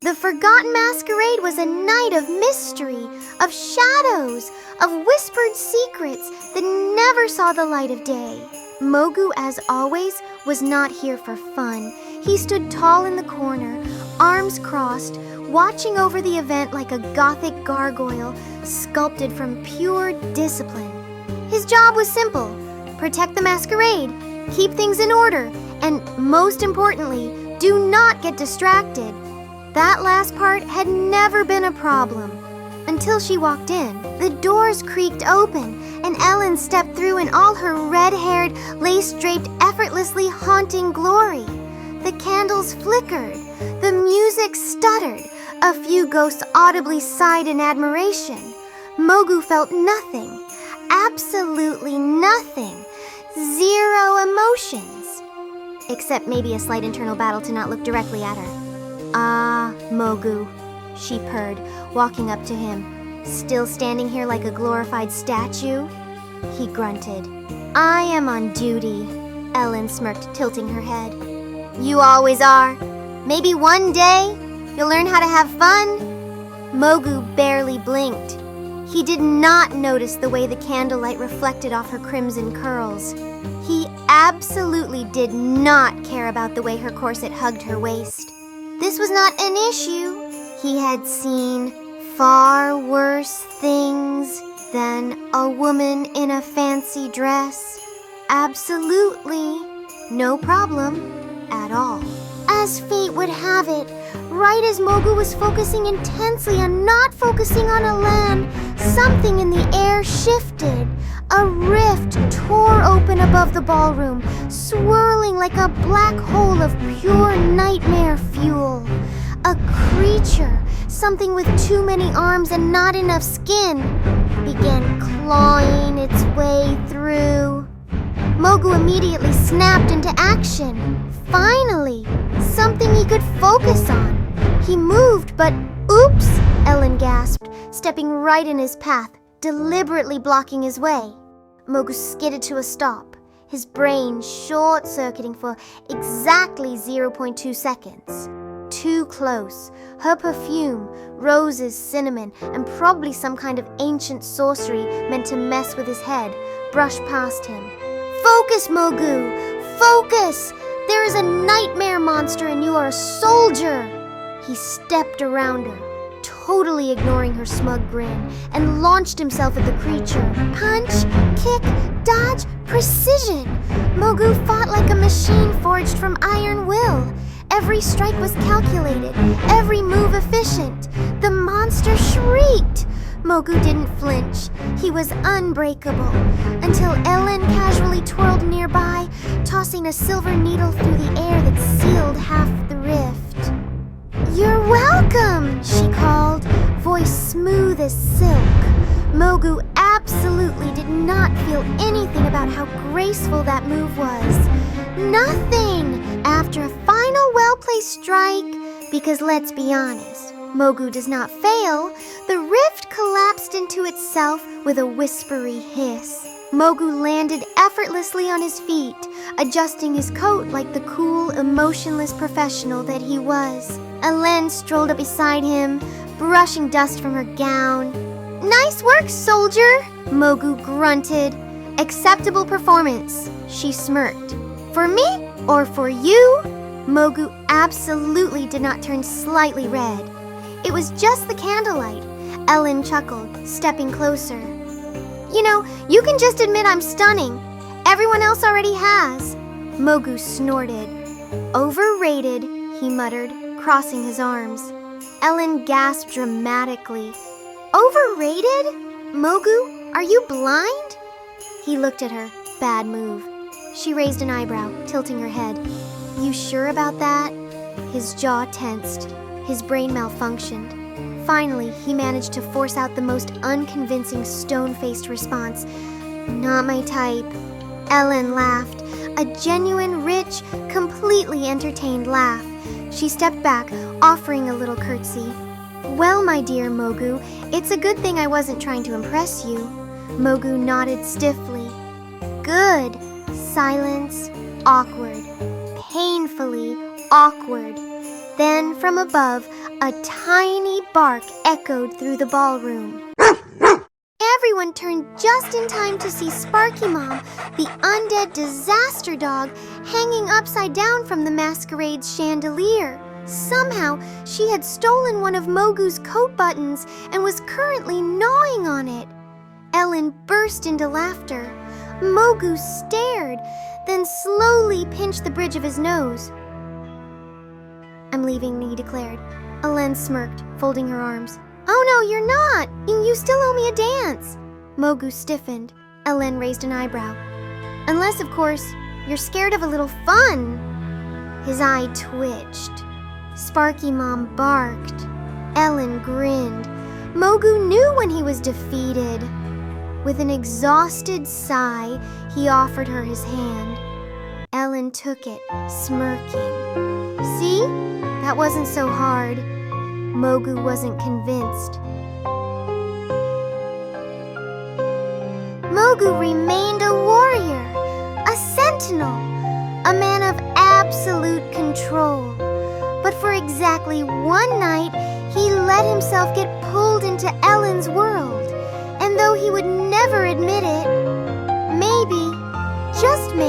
The forgotten masquerade was a night of mystery, of shadows, of whispered secrets that never saw the light of day. Mogu, as always, was not here for fun. He stood tall in the corner, arms crossed, watching over the event like a gothic gargoyle sculpted from pure discipline. His job was simple: protect the masquerade, keep things in order, and most importantly, do not get distracted. That last part had never been a problem until she walked in. The doors creaked open, and Elenn stepped through in all her red-haired, lace-draped, effortlessly haunting glory. The candles flickered, the music stuttered, a few ghosts audibly sighed in admiration. Mogu felt nothing, absolutely nothing, 0 emotions, except maybe a slight internal battle to not look directly at her. "Ah, Mogu," she purred, walking up to him. "Still standing here like a glorified statue?" He grunted. "I am on duty," Elenn smirked, tilting her head. "You always are. Maybe one day you'll learn how to have fun." Mogu barely blinked. He did not notice the way the candlelight reflected off her crimson curls. He absolutely did not care about the way her corset hugged her waist. This was not an issue. He had seen far worse things than a woman in a fancy dress. Absolutely no problem at all. As fate would have it, right as Mogu was focusing intensely on not focusing on Elenn, something in the air shifted. A rift tore open above the ballroom, swirling like a black hole of pure nightmare fuel. A creature, something with too many arms and not enough skin, began clawing its way through. Mogu immediately snapped into action. Finally, something he could focus on. He moved, but oops, Elenn gasped, stepping right in his path, deliberately blocking his way. Mogu skidded to a stop, his brain short-circuiting for exactly 0.2 seconds. Too close. Her perfume, roses, cinnamon, and probably some kind of ancient sorcery meant to mess with his head, brushed past him. "Focus, Mogu! Focus! There is a nightmare monster and you are a soldier!" He stepped around her, totally ignoring her smug grin, and launched himself at the creature. Punch, kick, dodge, precision! Mogu fought like a machine forged from iron will. Every strike was calculated, every move efficient. The monster shrieked. Mogu didn't flinch. He was unbreakable, until Elenn casually twirled nearby, tossing a silver needle through the air that sealed half the rift. "You're welcome," she called, voice smooth as silk. Mogu absolutely did not feel anything about how graceful that move was. Nothing after a final well-placed strike, because let's be honest, Mogu does not fail. The rift collapsed into itself with a whispery hiss. Mogu landed effortlessly on his feet, adjusting his coat like the cool, emotionless professional that he was. Elenn strolled up beside him, brushing dust from her gown. "Nice work, soldier," Mogu grunted. "Acceptable performance," she smirked. "For me or for you?" Mogu absolutely did not turn slightly red. "It was just the candlelight," Elenn chuckled, stepping closer. "You know, you can just admit I'm stunning. Everyone else already has." Mogu snorted. "Overrated," he muttered, crossing his arms. Elenn gasped dramatically. "Overrated? Mogu, are you blind?" He looked at her. Bad move. She raised an eyebrow, tilting her head. "You sure about that?" His jaw tensed. His brain malfunctioned. Finally, he managed to force out the most unconvincing stone-faced response. "Not my type." Elenn laughed, a genuine, rich, completely entertained laugh. She stepped back, offering a little curtsy. "Well, my dear Mogu, it's a good thing I wasn't trying to impress you." Mogu nodded stiffly. "Good." Silence. Awkward. Painfully awkward. Then, from above, A tiny bark echoed through the ballroom. Everyone turned just in time to see SparkieMom, the undead disaster dog, hanging upside down from the Masquerade's chandelier. Somehow, she had stolen one of Mogu's coat buttons and was currently gnawing on it. Elenn burst into laughter. Mogu stared, then slowly pinched the bridge of his nose. "I'm leaving," he declared. Elenn smirked, folding her arms. "Oh no, you're not! You still owe me a dance!" Mogu stiffened. Elenn raised an eyebrow. "Unless, of course, you're scared of a little fun." His eye twitched. SparkieMom barked. Elenn grinned. Mogu knew when he was defeated. With an exhausted sigh, he offered her his hand. Elenn took it, smirking. "See? That wasn't so hard." Mogu wasn't convinced. Mogu remained a warrior, a sentinel, a man of absolute control. But for exactly one night, he let himself get pulled into Ellen's world. And though he would never admit it, maybe, just maybe,